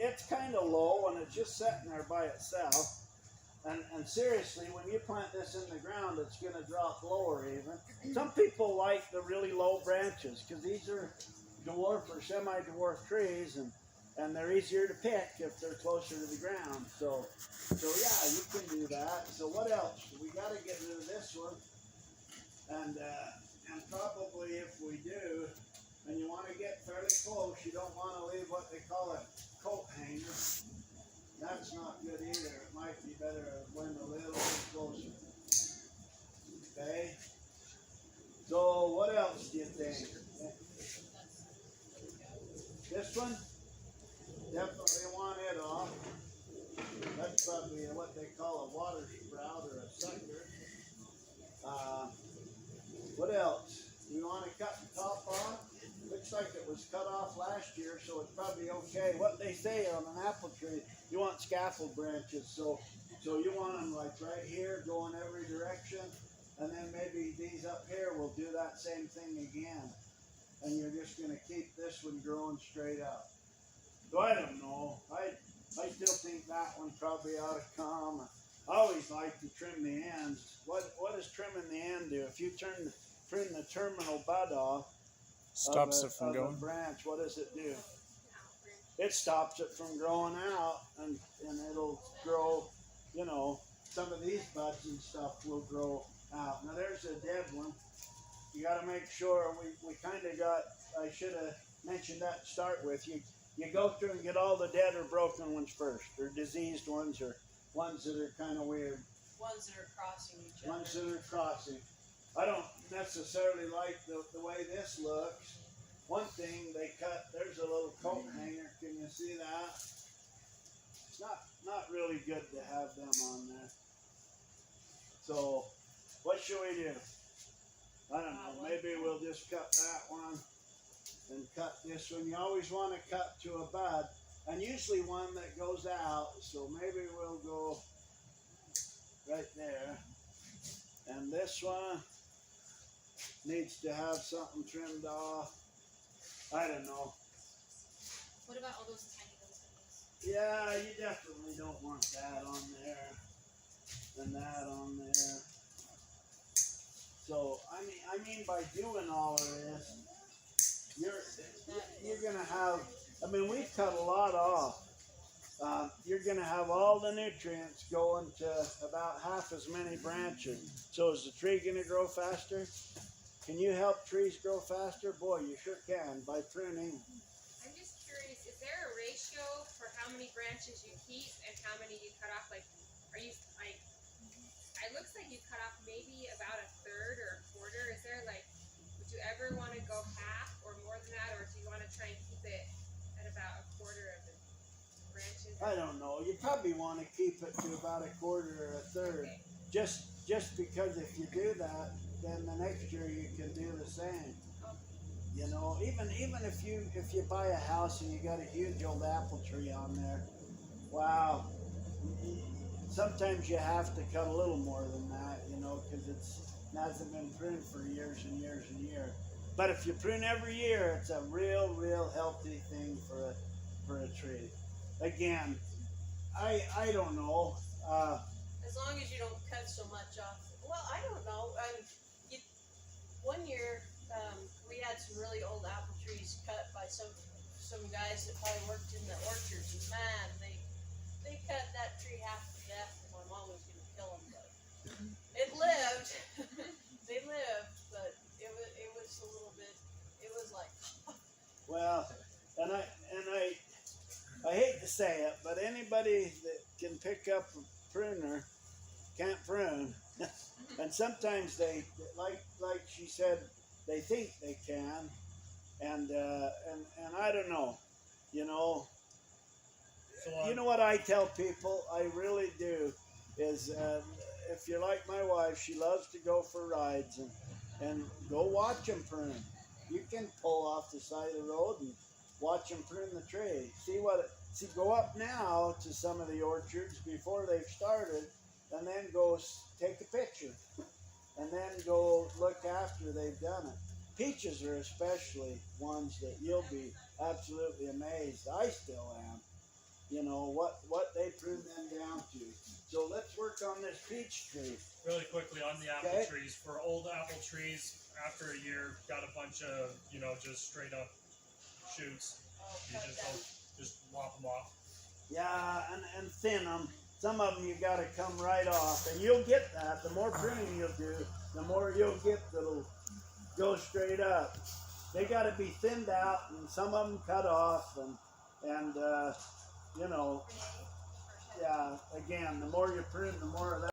it's kind of low and it's just sitting there by itself. And seriously, when you plant this in the ground, it's going to drop lower even. Some people like the really low branches because these are dwarf or semi-dwarf trees, and they're easier to pick if they're closer to the ground. So yeah, you can do that. So what else? We got to get rid of this one, and probably if we do, and you want to get fairly close, you don't want to leave what they call a coat hanger. That's not good either. It might be better when a little bit closer. Okay. So what else do you think? This one? Definitely want it off. That's probably what they call a water sprout or a sucker. What else? We want to cut the top off. Looks like it was cut off last year, so it's probably okay. What they say on an apple tree, you want scaffold branches, so you want them like right here, going every direction, and then maybe these up here will do that same thing again. And you're just going to keep this one growing straight up. So I don't know. I still think that one probably ought to come. I always like to trim the ends. What does trimming the end do? If you trim the terminal bud off, stops it from going. A branch, what does it do? It stops it from growing out, and it'll grow, you know, some of these buds and stuff will grow out. Now there's a dead one. You got to make sure we kind of got, I should have mentioned that to start with. You go through and get all the dead or broken ones first, or diseased ones, or ones that are kind of weird. Ones that are crossing each other. Ones that are crossing. I don't necessarily like the way this looks. One thing they cut, there's a little coat hanger. Can you see that? It's not really good to have them on there. So what should we do? I don't know. Maybe we'll just cut that one and cut this one. You always want to cut to a bud, and usually one that goes out. So maybe we'll go right there. And this one needs to have something trimmed off. I don't know. What about all those tiny little things? Yeah, you definitely don't want that on there and that on there. So I mean by doing all of this, you're gonna have. I mean, we've cut a lot off. You're gonna have all the nutrients going to about half as many branches. So is the tree gonna grow faster? Can you help trees grow faster? Boy, you sure can by pruning. I'm just curious, is there a ratio for how many branches you keep and how many you cut off? Like, are you like? It looks like you cut off maybe about a third or a quarter. Is there like? Would you ever want to go half or more than that, or do you want to try and keep it at about a quarter of the branches? I don't know. You probably want to keep it to about a quarter or a third. Okay. Just because if you do that, then the next year you can do the same. You know, even if you buy a house and you got a huge old apple tree on there, wow. Sometimes you have to cut a little more than that, you know, because it hasn't been pruned for years and years and years. But if you prune every year, it's a real healthy thing for a tree. Again, I don't know. As long as you don't cut so much off. Well, I don't know. One year, we had some really old apple trees cut by some guys that probably worked in the orchards, and man, they cut that tree half to death, and my mom was going to kill them, but it lived. They lived, but it was a little bit. It was like. Well, and I hate to say it, but anybody that can pick up a pruner can't prune. And sometimes they, like she said, they think they can, and I don't know, you know. You know what I tell people? I really do. Is if you're like my wife, she loves to go for rides and go watch them prune. You can pull off the side of the road and watch them prune the tree. See, go up now to some of the orchards before they've started, and then go take a picture, and then go look after they've done it. Peaches are especially ones that you'll be absolutely amazed. I still am. you know, what they prune them down to. So let's work on this peach tree. Really quickly on the apple Okay. trees. For old apple trees, after a year, got a bunch of, just straight up shoots. You cut just them. just lop them off. Yeah, and thin them. Some of them you got to come right off, and you'll get that. The more pruning you'll do, the more you'll get that'll go straight up. They got to be thinned out, and some of them cut off, and you know, yeah. Again, the more you prune, the more of that.